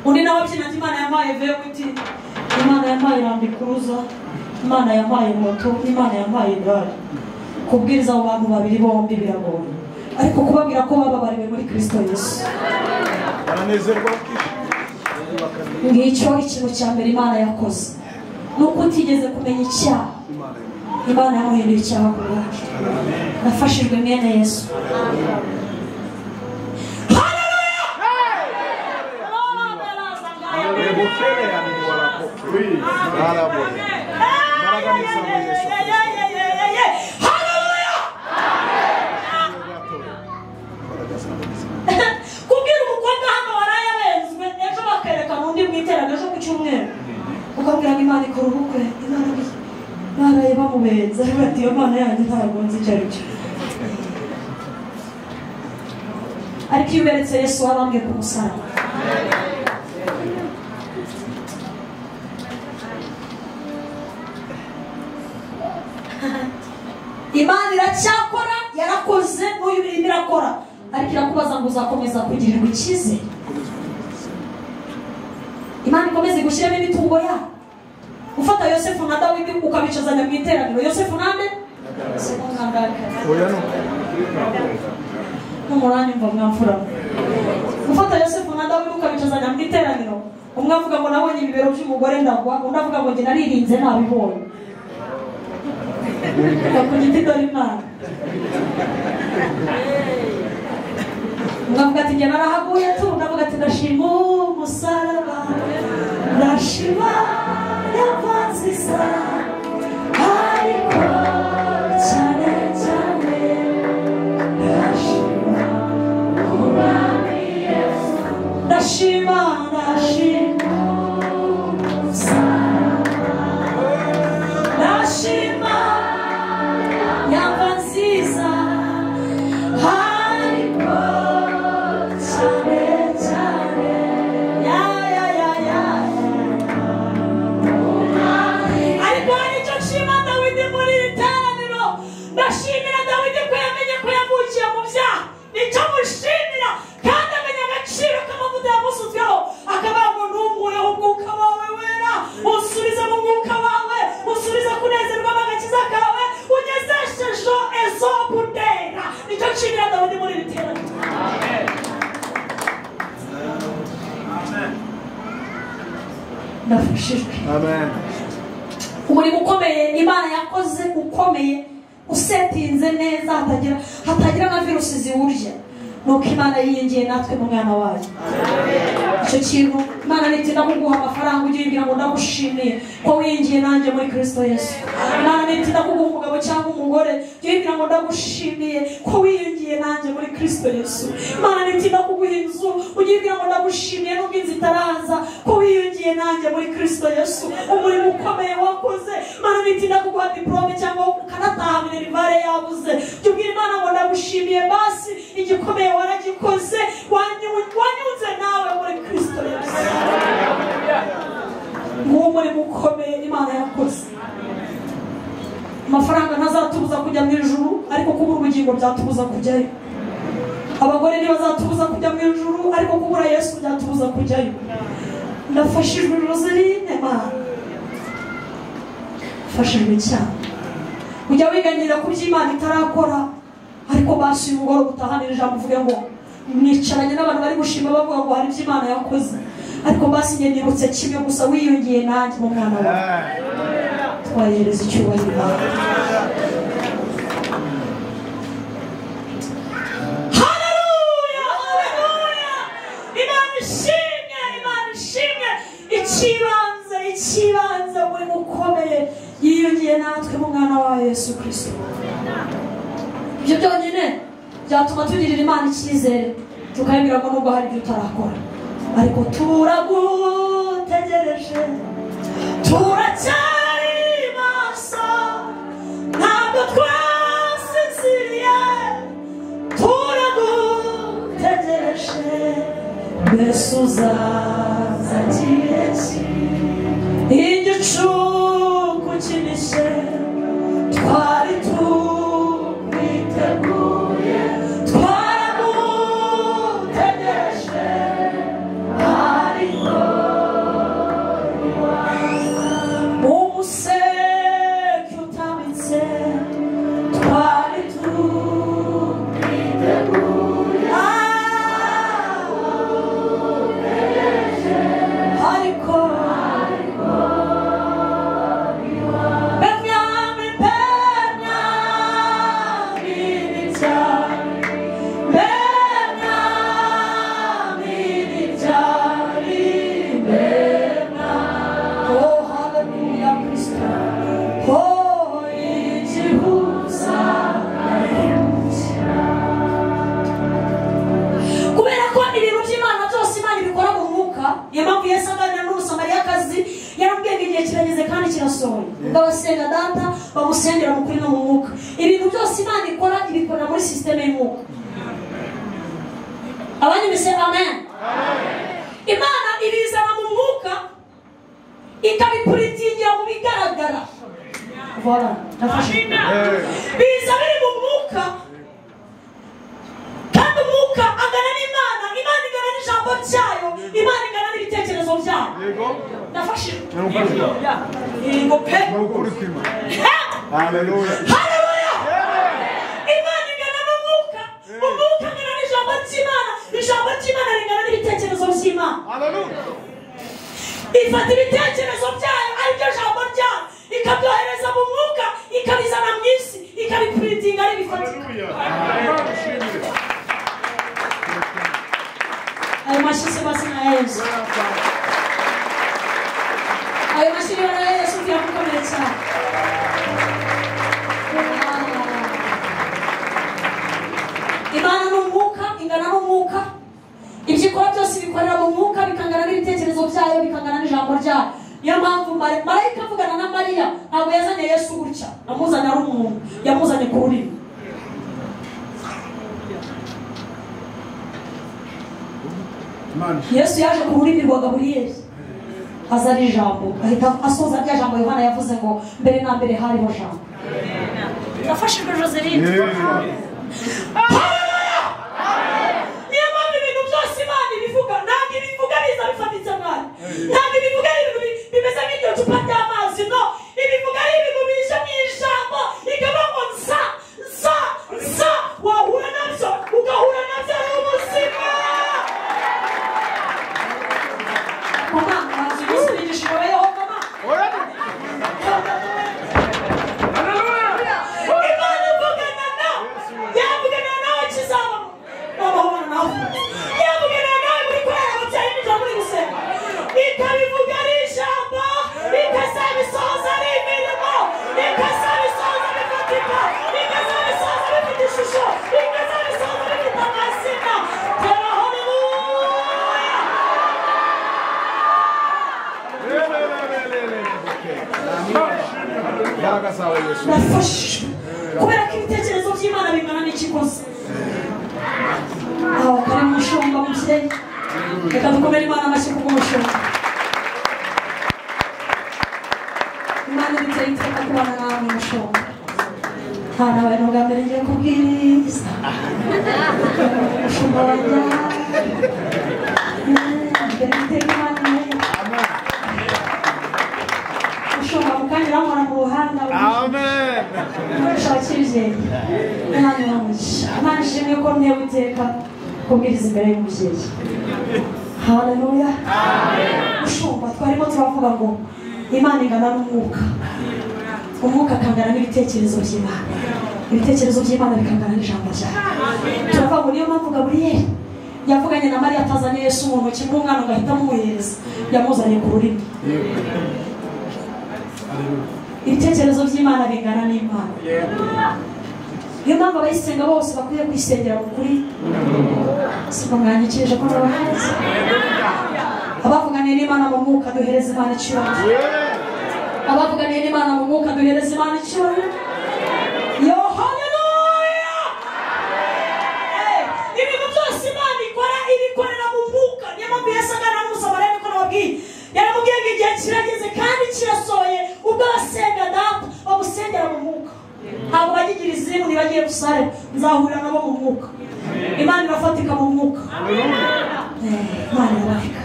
Undi nawe abyina ati Imana yampaye vewiti, Imana yampaye Land Cruiser, Imana yampaye moto, Imana yampaye igare. Kubwiriza abo bantu babiri bombi biragoye, ariko kubabwira ko bababariwe muri Kristo Yesu baranezerwa. Ngicyo ikintu cya mbere Imana yakoze, nuko utigeze kumenya icyaha. Imana yamuhinduye icyaha ku bwacu. Nafashijwe mwene Yesu. Kubwira umukobwa hano waraye abenzwe ejo bakerekana undi mwiterano ejo ku cyumweru ukabwira ngo Imana ikora ubukwe, Imana baraye bamubenza bati iyo Mana yanjye ntabwo nzi icyo ari cyo. Ariko iyo uberetse Yesu wabambwe ku musaraba, Imana iracyakora, yarakoze n'uyu birimo irakora, ariko irakubaza ngo uzakomeza kugirirwa icyizere. Imana ikomeze gushyiramo imitungo yayo. Ufata Yosefu na Dawidi ukabicazanya mu iteraniro. Yosefu nande? N'umurani mva mwamfura. Ufata Yosefu na Dawidi ukabicazanya mu iteraniro. Umwe avuga ngo nabonye ibibero by'umugore ndagwa, undi avuga ngo njye naririnze nabibonye. bakugiti dore Imana ngavuga ati njye narahaguye tu ndavuga ati ndashima umusaraba ndashima yavanzisa ariko cyane cyane ndashima umwami Yesu ndashima ndashima yavanzisa ariko cyane cyane ariko hari icyo nshima Dawidi muri iri teraniro ndashimira Dawidi ko yamenye ko yavukiye mu byaha nicyo mushimira kandi amenya agaciro k'amavuta yamusuzweho akavuga ngo ntungureho umwuka wawe wera usubize mu mwuka wawe usubize kunezerwa n'agakiza kawe ugezeshejo ezobudera nicyo nshimira Dawidi muri iri teraniro ndafashijwe Amen. umurimo ukomeye Imana yakoze ukomeye usetinze neza hatagira na virusi ziwurya nuko Imana yiyongeye natwe mu mwana wayo icyo kintu Imana nitinda kuguha amafaranga ugiye ngira ngo ndagushimiye ko wiyongeye nanjye muri Kristo Yesu Imana nitinda kuguha umugabo cyangwa umugore ugiye ngira ngo ndagushimiye ko wiyongeye nanjye muri Kristo Yesu Imana nitinda kuguha inzu ugiye ngira ngo ndagushimiye nubwo inzu itaraza ko wiyongeye nanjye muri Kristo Yesu umurimo ukomeye wakoze Imana nitinda kuguha diplome cyangwa ukanataha minerivare yabuze tubwire Imana ngo ndagushimiye basi igikomeye waragikoze wanyuze nawe muri Kristo Yesu nguwo umurimo ukomeye Imana yakoze amafaranga ntazatubuza kujya mu ijuru ariko kubura ubugingo byatubuza kujyayo abagore ntibazatubuza kujya mu ijuru ariko kubura Yesu byatubuza kujyayo ndafashijwe Roseline Imana fashijwe cyane ujya wiganira ku by'Imana itarakora ariko basi umugore gutahanira ijambo uvuge ngo mwicaranye n'abantu bari gushima bavuga ngo hari iby'Imana yakoze ariko basi njye nirutse kimwe gusa wiyongeye nanjye mu mwana wawe twahereza icyubahiro Imana haleluya haleluya Imana ishimwe ikibanze muri mukomeye yiyongeye natwe mu mwana wa Yesu Kristo ibyo byonyine byatuma tugirira Imana icyizere tukayibwira ngo nubwo hari ibyo utarakora ariko turagutegereje turacyari maso ntabwo twasinziriye turagutegereje Yesu uzaza gihe ki igicuku kinishe twari twiteguye twaragutegereje ariko umuseke utamitse twari twiteguye ariko impamvu Yesu aganira n'umusamariyakazi yarambwiye ngo igihe kirageze kandi kirasohoye ngabasenga data bamusengera mu kuri no mu mwuka ibintu byose Imana ikora ibikorera muri systeme y'umwuka abanyumise amen Imana ibizana mu mwuka ikabipuritingira mu bigaragara voilà biza biri mu mwuka kandi umwuka angana n'Imana igana n'ijambo ryayo Imana igana n'ibitekerezo byayo ndafashije ngo pe haleluya haleluya Imana igana n'umwuka umwuka angana n'ijambo ry'Imana ijambo ry'Imana rigana n'ibitekerezo by'Imana haleluya ifata ibitekerezo byayo aribyo jambo ryayo ikabyohereza mu mwuka ikabizana mu ayo mashini ya Yesu yamukomeretsa. Imana n'umwuka ingana n'umwuka. Ibyo ikora byose bikorera mu mwuka bikangana n'ibitekerezo byayo bikangana n'ijambo ryayo. Niyo mpamvu marayika avugana na Mariya ntabwo yazanye Yesu gutya, amuzanye ari umuntu, yamuzanye ku rurimi. Yesu yaje ku rurimi rwa Gaburiyeli azana ijambo ahita asoza rya jambo Yohana yavuze ngo mbere na mbere hariho jambo. Nafashijwe Joseline. Niyo mpamvu ibintu byose Imana ibivuga ntabwo ibivuga biza bifatitse mwana, ntabwo ibivuga bimeze nk'iryo cupa ry'amazi, no, ibivuga ari ibintu bije mu ijambo ikaba ngo nsa wahura nabyo ugahura nabyo n'ubuzima. Mama, wazi gusigisha wowe ho mama. Imana ivugana nawe, yavugana nawe kizaba. Mama ubona nawe. Yavugana nawe muri kwera ababyeyi n'ijambo muri gusenga. Ikabivuga ari ijambo, ikazabisohoza ari imirimo, ikazabisohoza bifatika, ikazabisohoza bifite ishusho, ikazabisohoza bifite amazina. Tera haleluya. Nafashijwe kubera ko ibitekerezo by'Imana bingana n'ikikoze. Aho kari mushumba mubyeyi, reka dukomere Imana amashyi ku mushumba. Imana biteye iteka kubana nawe mushumba. Hana wawe n'ubwa mbere ngiye kubwiriza mushumba wanjye mbere biteye Imana neza. Mushumba mukanyura nkora mu ruhanga. Amen. Shakirije Imana yamugisha. Imana ishimwe ko ntewe iteka kubwiriza imbere y'umubyeyi. Haleluya. Mushumba twarimo turavuga ngo Imana ingana n'umwuka, umwuka akangana n'ibitekerezo by'Imana, ibitekerezo by'Imana bikangana n'ijambo ryayo. Turavuga ngo niyo mpamvu Gaburiyeli yavuganye na Mariya atazanye Yesu mu ntoki nk'umwana ugahita amuhereza, yamuzanye ku rurimi. Ibitekerezo by'Imana bingana n'Imana. Niyo mpamvu abayisenga bose bakwiye kwisengera mu kuri. Siko mwanyikirije ko nabahanze. Abavuganiye n'Imana mu mwuka duhereza Imana icyubahiro. Abavuganiye n'Imana mu mwuka duhereza Imana icyubahiro. Yo haleluya. Ibintu byose Imana ikora ibikorera mu mwuka. Niyo mpamvu Yesu agana n'umusamariya niko nababwiye. Yaramubwiye ngo igihe kirageze kandi kirasohoye ubwo basenga data bamusengera mu mwuka. Ntabwo bagigira izimu ntibagiye gusare, nzahurira nabo mu mwuka. Imana irafatika mu mwuka. Imana irafatika.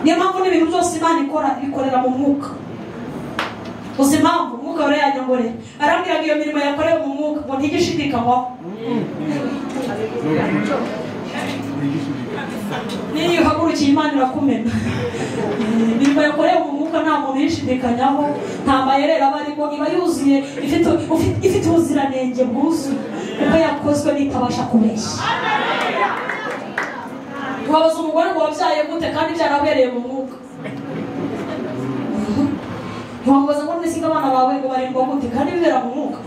Niyo mpamvu n'ibintu byose Imana ikora ibikorera mu mwuka. Uzi impamvu umwuka wera yanyongorera arambwira ngo iyo mirimo yakorewe mu mwuka ngo ntigishidikanywaho. Niyo uhagurukiye Imana irakumena. Imirimo yakorewe mu mwuka nta muntu yishidikanyaho, nta mayerera aba arimo, iba yuzuye ifite ubuziranenge bwuzuye kuko yakozwe n'itabasha kubeshya. Wabaza umugore ngo wabyaye gute kandi byarabereye mu mwuka. Ntiwamubaza ngo nisiga abana bawe ngo barindwa gute kandi bibera mu mwuka.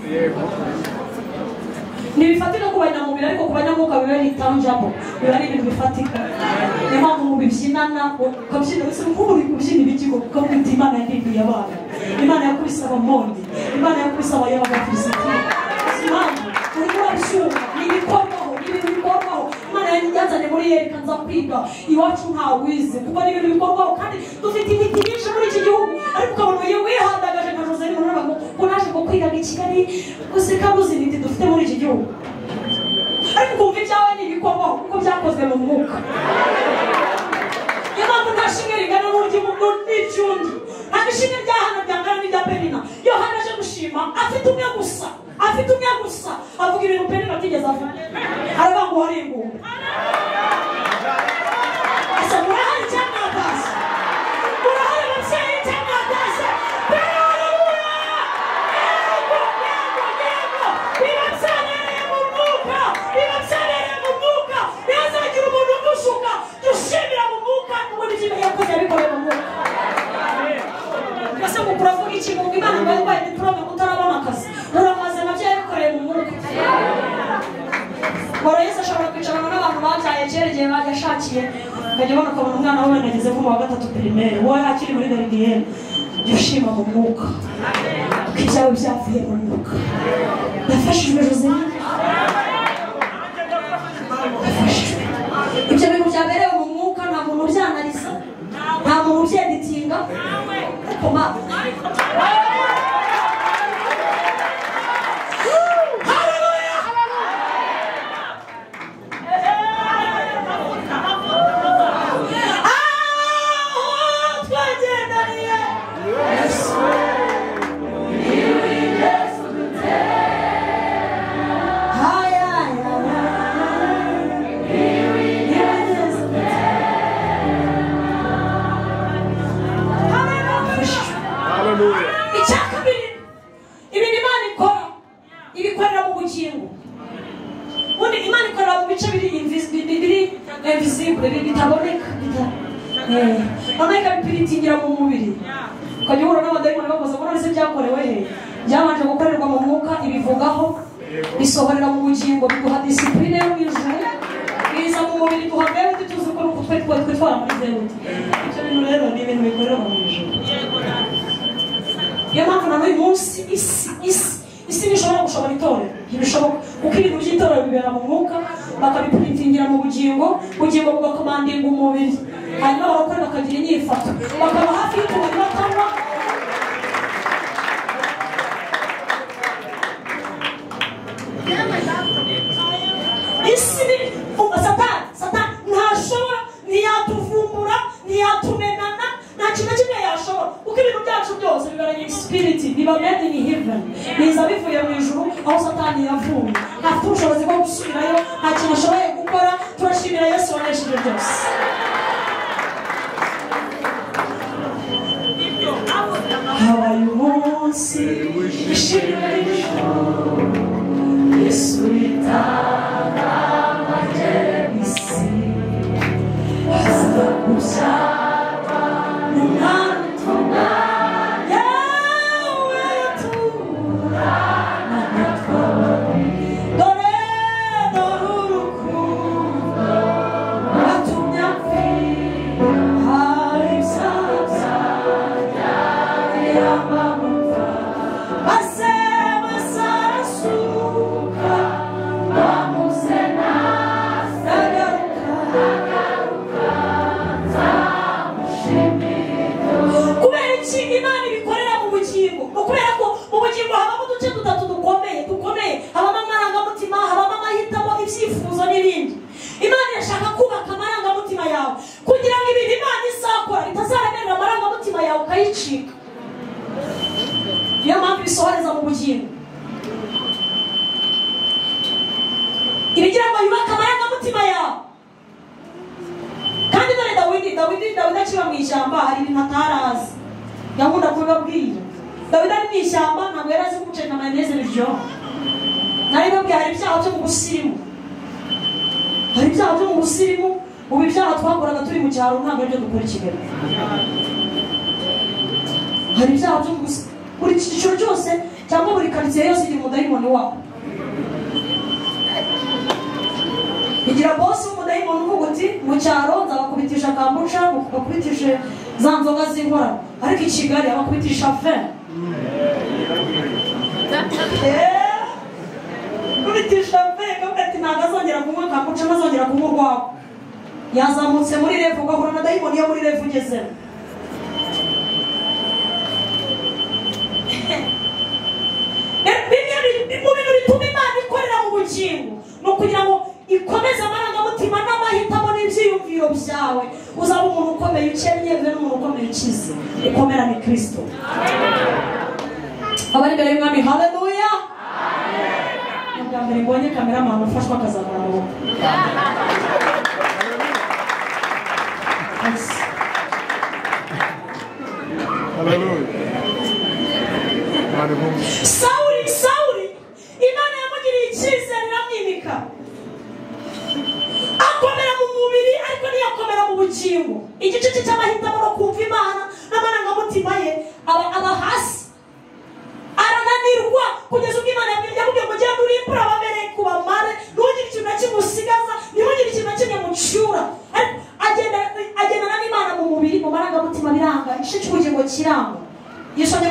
Ntibifatika ku banyamubiri ariko ku banyamwuka biba ari tangible, biba ari ibintu bifatika. Niyo mpamvu mu bibyinana ukabyina wese nk'uri kubyina ibigigo ukavuga uti Imana yandindiye abana, Imana yakubise abamondi, Imana yakubise abafilisitiya. Impamvu urimo urabyumva n'ibikorwaho n'ibintu bikorwaho. Imana yanjyanye muri Yerika nza kwiga iwacu ntawize kuko ni ibintu bikorwaho kandi dufite imiti myinshi muri iki gihugu, ariko ukabona iyo wihandagaje nka Joseline muraba ngo naje ngo kwiga i Kigali gusa kabuze imiti dufite muri iki gihugu, ariko kumva ibyawe n'ibikorwaho kuko byakozwe mu mwuka. Niyo mpamvu nta shimwe rigana n'iry'undi, nta ishimwe rya Hana ryangana n'irya Penina. Yohana aje gushima afite umwe gusa avuga ibintu Penina atigeze avuga, aravuga ngo wari ingumba. Asa murahari cyangwa atase? Murahari babyeyi cyangwa atase? Bibabyanereye mu mwuka, bibabyanereye mu mwuka. Ntihazagira umuntu udushuka, dushimira mu mwuka ubundi ikintu yakoze yabikoreye mu mwuka. base mukuravuga iki mu Imana ngo baye diplome utarabona akazi uramaze nabyo yabikoreye mu mwuka waro Yesu ashobora kwicarana n'abantu babyaye cyeregeye bagashakiye kajya ubona ukabona umwana we nageze nko mu wa 3 primaire wowe akiri muri gardienne yushima mu mwuka ibyawe byavuye mu mwuka nafashijwe Joseline ibyo bintu byabereye mu mwuka nta muntu ubyanariza nta muntu ubyeditinga koma bitaboneka ameka bipiritingira mu mubiri ukajya uhura n'abadayimoni bakoze ngo none byakorewe he byabanje gukorerwa mu mwuka ibivugaho bisohorera mu bugingo biguha discipline yo mwijuru biza mu mubiri duhambaye tuzi ko twe twitwara muri zewuti ibyo bintu rero ni ibintu bikorera mu mwijuru iyo mpamvu na n'uyu munsi isi nishobora gushobora itorero ntibishoboka kuko ibintu by'itorero bibera mu mwuka bakabipuritingira mu bugingo bugakomandinga umubiri hanyuma barakora bakagira inyifato bakaba hafi y'utumuri bakanywa isi satani ntashobora ntiyatuvumbura ntiyatumenana nta kintu na kimwe yashobora kuko ibintu byacu byose biberanye spirit biba made in heaven biza bivuye mu ijuru aho satani yavuye afite ubushobozi bwo gusubirayo nta kintu ashoboye gukora turashimira Yesu wanesheje byose habaye umunsi ishimwe Yesu itanga amajyere isi aza gusaba n'umwana yawe turana twawe dore urukundo watumye apfira hari ibyaha by'amagufwa maze arasuka bamuze nagaruka nzamushimira kubera iki Imana ibikorera mu bugingo kubera ko mu bugingo habamo uduce dutatu dukomeye habamo amarangamutima habamo amahitamo ibyifuzo n'ibindi Imana irashaka kubaka amarangamutima yawe kugira ngo ibintu Imana izakora bitazaremerera amarangamutima yawe ukayicika niyo mpamvu bisohoreza mu bugingo ibigira ngo yubake amarangamutima yawe kandi dore Dawidi akiba mu ishyamba hari ibintu atarazi yakunda kubibabwira Dawidi ari mu ishyamba ntabwo yari azi guceka mayoneze biryoha nari babwiye hari ibyaha byo mu busirimu ubu ibyaha twakoraga turi mu cyaro ntabwo aribyo dukora i Kigali hari ibyaha byo mu busirimu buri cyiciro cyose cyangwa buri karitsiye yose igira umudayimoni wabo igira bosi w'umudayimoni uvuga uti mu cyaro nzabakubitisha kambuca bakubitishe za nzoga z'inkorano ariko i Kigali abakubitisha vin kubitisha vin kavuga ati ntabwo azongera kunywa kambuca ntazongera kunywa urwawe yazamutse muri revu ugahura na dayimoni yo muri revu ugezemo mu bintu bituma Imana ikorera mu bugingo ni ukugira ngo ikomeze amarangamutima n'amahitamo n'ibyiyumviro byawe uzaba umuntu ukomeye ukennye n'umuntu ukomeye ukize ukomera ni Kristo abari imbere y'umwami haleluya ubwa mbere mbonye kameramani ufashwa akazamura amaboko Sawuli Imana yamugiriye icyizere iramwimika akomera mu mubiri ariko ntiyakomera mu bugingo igice cy'amahitamo no kumva Imana n'amarangamutima ye aba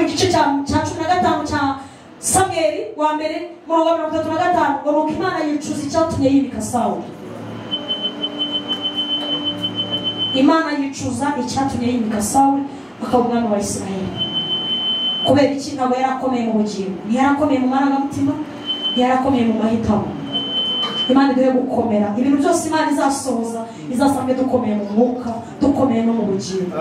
mu gice cya 15 cya Samweli wa mbere murongo wa 35 ngo nuko Imana yicuza icyatumye yimika Sawuli. Imana yicuza icyatumye yimika Sawuli akaba umwami wa Isirayeli. Kubera iki? Ntabwo yarakomeye mu bugingo, yarakomeye mu marangamutima, yarakomeye mu mahitamo. Imana iduhe gukomera ibintu byose Imana izasohoza, izasange dukomeye mu mwuka, dukomeye no mu bugingo.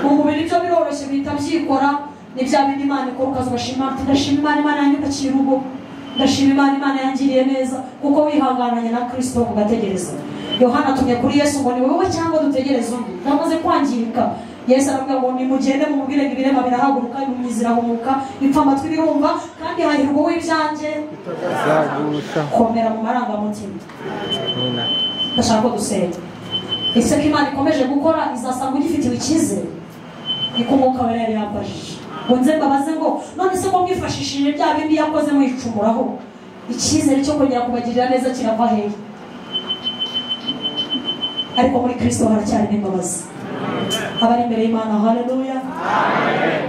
Mu mubiri byo biroroshye bihita byikora, ni bya bindi Imana ikora ukazabashima, ndashima Imana yanyubakiye urugo, ndashima Imana yangiriye neza kuko wihangananye na Kristo ugategereza. Yohana atumye kuri Yesu ngo ni wowe cyangwa dutegereze undi. Namaze kwangirika, Yesu aravuga ngo nimugende mu mubire ibirema birahaguruka, imyizira humuka, ipfa amatwi birumva, kandi hahirwa uw'ibyanjye komera mu marangamutima. Ndashaka ko dusenga. Ese ko Imana ikomeje gukora izasanga ugifitiwe icyizere? Niko Umwuka Wera yari yambajije ngo nze mbabaze ngo none se ko mwifashishije bya bindi yakoze mwicumuraho, icyizere cyo kongera kubagirira neza kirava hehe? Ariko muri Kristo haracyari n'imbabazi. Abari imbere y'Imana, haleluya, amen.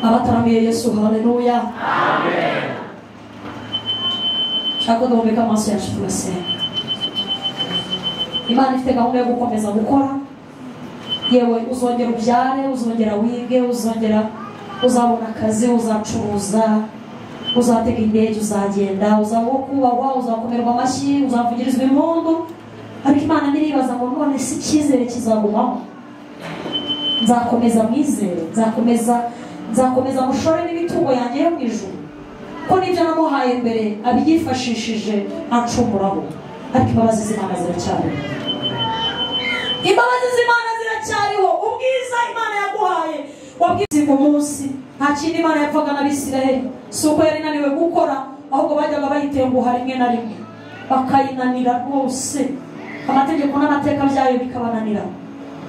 Abataramiye Yesu, haleluya, amen. Shaka duhumeka amaso yacu turasenga. Imana ifite gahunda yo gukomeza gukora. Yewe uzongera ubyare, uzongera wige, uzabona akazi, uzacuruza, uzatega indege, uzagenda, uzakubahwa, uzakomerwa amashyi, uzavugirizwa impundu. Ariko Imana niribaza ngo none si icyizere kizagumaho? Nzakomeza mwizere, nzakomeza mushore n'imitungo yanjye yo mu ijuru, ko nibyo namuhaye mbere abyifashishije acumuraho. Ariko imbabazi z'Imana ziracyariho, imbabazi z'Imana ziracyariho. Ubwiza Imana yaguhaye wabwize ku munsi, nta kindi Imana yapfaga n'Abisiraheli, si uko yari inaniwe gukora, ahubwo bajyaga bayitenguha rimwe na rimwe bakayinanira rwose, amategeko n'amateka byayo bikabananira.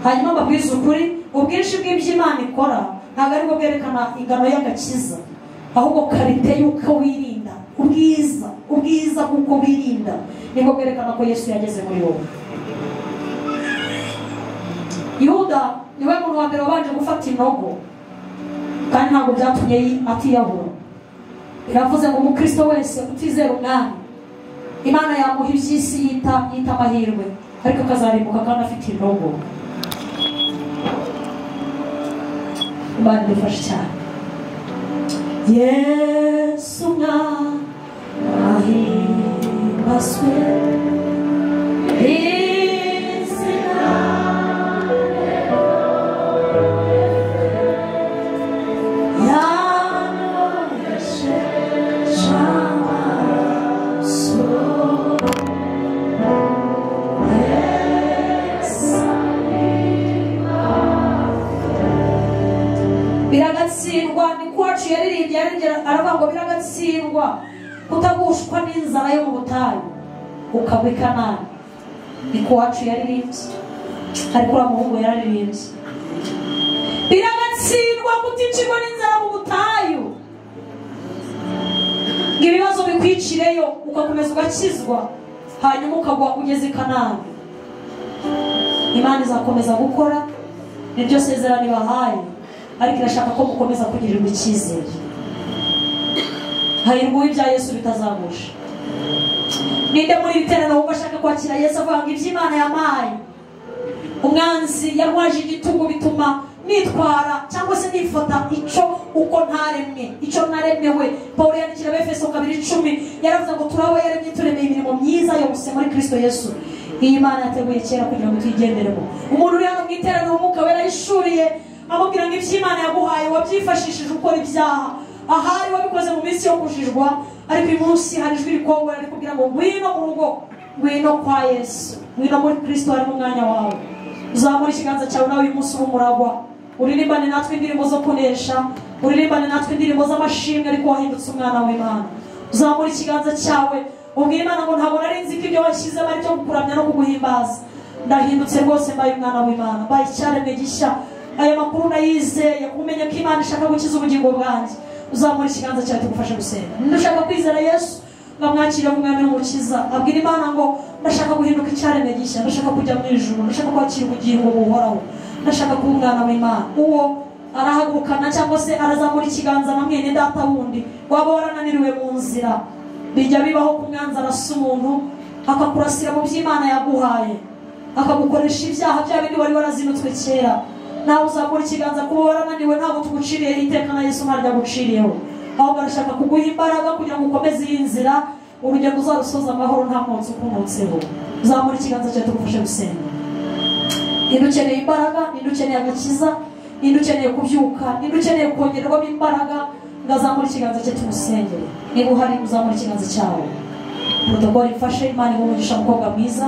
Hanyuma babwiza ukuri, ubwinshi bw'iby'Imana ikora ntabwo aribwo bwerekana ingano y'agakiza, ahubwo karite y'uko wirinda. Ubwiza bw'uko wirinda nibwo bwerekana ko Yesu yageze muri wowe. Yuda niwe muntu wa mbere wabanje gufata inogo, kandi ntabwo byatumye atiyahura. Biravuze ngo umukristo wese utizera umwami, Imana yamuha iby'isi yita amahirwe, ariko akazarimbuka kandi afite inogo. Imana idufashe cyane. Yesu ahimbazwe, izina yanesheje amaraso. Biragatsindwa ni kwacu yaririmbye aravuga ngo biragatsindwa kutagushwa n'inzara yo mu butayu ukagwa i Kanani. Ni kwacu yaririmbye, ariko uriya muhungu yararirimbye. Biragatsindwa kuticirwa n'inzara mu butayu ngo ibibazo bikwicireyo ugakomeza ugakizwa, hanyuma ukagwa ugeze i Kanani. Imana izakomeza gukora, niryo sezerano ibahaye, ariko irashaka ko mukomeza kugirirwa icyizere. Hahirwa ibya Yesu bitazagusha. Ninde muri biterano wumva ashaka kwakira Yesu avuga ngo iby'Imana yampaye? Umwanzi yarwaje igitugu bituma nitwara cyangwa se nifata uko ntaremwe, icyo naremewe. Paulo yandikira Abefeso 2:10 yaravuze ngo turabo yaremye turemeye imirimo myiza yose muri Kristo Yesu, iyi Imana yateguye kera kugira ngo tuyigenderemo. Umuntu uri hano mu iterano Umwuka Wera yishuriye amubwira ngo iby'Imana yaguhaye wabyifashishije ukora ibyaha, ahari wabikoze mu minsi yo kujijwa, ariko uyu munsi hari ijwi rikongora rikubwira ngo ngwino mu rugo, ngwino kwa Yesu, ngwino muri Kristo, hari mu mwanya wawe. Uzamura ikiganza cyawe nawe uyu munsi umuragwa, uririmbane natwe indirimbo zo kunesha, uririmbane natwe indirimbo z'amashimwe, ariko wahindutse umwana w'Imana. Uzamura ikiganza cyawe ubwira Imana ngo ntabwo nari nzi ko ibyo washyizemo ari cyo kukuramya no kuguhimbaza. Ndahindutse rwose, mbaye umwana w'Imana, mbaye icyaremwe gishya. Aya makuru nayizeye kumenya ko Imana ishaka gukiza ubugingo bwanjye. Uzamura ikiganza cyawe tugufashe gusenga. Ndashaka kwizera Yesu, ngamwakira nk'umwami n'umukiza. Abwira Imana ngo ndashaka guhinduka icyaremwe gishya, ndashaka kujya mu ijuru, ndashaka kwakira ubugingo buhoraho, ndashaka kuba umwana w'Imana, uwo arahagurukana cyangwa se arazamura ikiganza na mwene data wundi waba warananiriwe mu nzira. Bijya bibaho ku mwanzi arasa umuntu akakurasira mu by'Imana yaguhaye, akagukoresha ibyaha bya bindi wari warazinutswe kera. Nawe uzamura ikiganza kuba warananiwe, ntabwo tuguciriye iteka na Yesu ntarya guciriyeho, ahubwo arashaka kuguha imbaraga kugira ngo ukomeze iyi nzira, urugendo uzarusoza amahoro nta mwotsi ukunutseho. Uzamura ikiganza cyawe tugufashe gusenga. Niba ukeneye imbaraga, niba ukeneye agakiza, niba ukeneye kubyuka, niba ukeneye kongererwamo imbaraga, ngazamura ikiganza cye tumusengere. Niba uhari uzamura ikiganza cyawe. Protokoli mfashe. Imana igumugisha mukobwa mwiza.